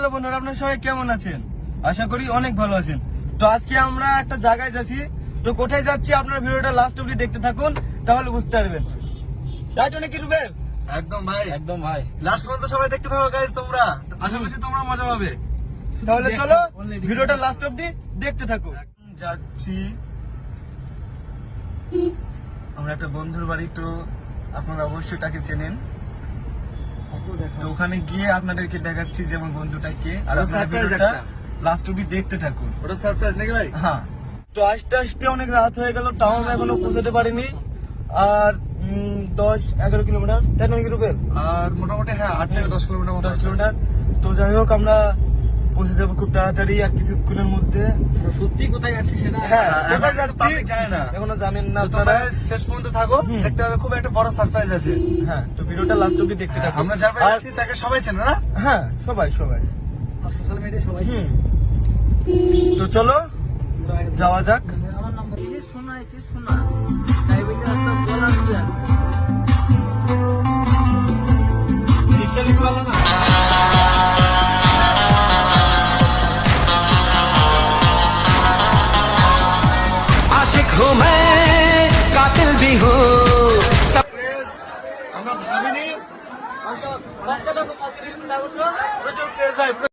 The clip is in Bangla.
হ্যালো বন্ধুরা, আপনারা সবাই কেমন আছেন? আশা করি অনেক ভালো আছেন। তো আজকে আমরা একটা জায়গায় যাচ্ছি। তো কোথায় যাচ্ছি আপনারা ভিডিওটা লাস্ট অবধি দেখতে থাকুন, তাহলে বুঝতে পারবেন। তাই তো নাকি রুবেল? একদম ভাই লাস্ট পর্যন্ত সবাই দেখতে থাকো গাইস, তোমরা আশা করছি তোমরা মজা পাবে। তাহলে চলো ভিডিওটা লাস্ট অবধি দেখতে থাকো। যাচ্ছি আমরা একটা বন্ধুর বাড়ি, তো আপনারা অবশ্যই তাকে চেনেন। তো ওখানে গিয়ে আপনাদেরকে দেখাচ্ছি যে আমার বন্ধুটাকে, আর লাস্ট অবধি দেখতে থাকুন। ওটা সারপ্রাইজ নাকি ভাই? হ্যাঁ। তো আস্তে আস্তে অনেক রাত হয়ে গেল, টাউন এখনো পৌঁছাতে পারিনি। আর 10-11 কিলোমিটার, তাই নাকি রুবেল? আর মোটামুটি হ্যাঁ 8 থেকে 10 কিলোমিটার মতো 10 কিলোমিটার। তো যাই হোক, আমরা পৌঁছে যাবো খুব তাড়াতাড়ি আর কিছুক্ষণের মধ্যে। সত্যি কোথায় যাচ্ছি সেটা হ্যাঁ, কোথায় যাচ্ছি পাবলিক জানে না, এখনো জানেন না তোমরা আপনারা। শেষ পর্যন্ত থাকো, দেখতে হবে খুব একটা বড় সারপ্রাইজ আছে। হ্যাঁ, তো ভিডিওটা লাস্ট অবধি দেখতে থাকুন। আমরা যার বাড়ি যাচ্ছি তাকে সবাই চেনে না? হ্যাঁ, সবাই সোশ্যাল মিডিয়ায় সবাই। তো চলো যাওয়া যাক। আমার নাম্বার শোনা আছে, শোনা তাই বলে একটা বলার কি আছে? রিক্সা নিতে পারলো না। आशिक हूँ मैं, कातिल भी हूँ। আমরা ভাবিনি 5 কাটা 5 কিলোমিটার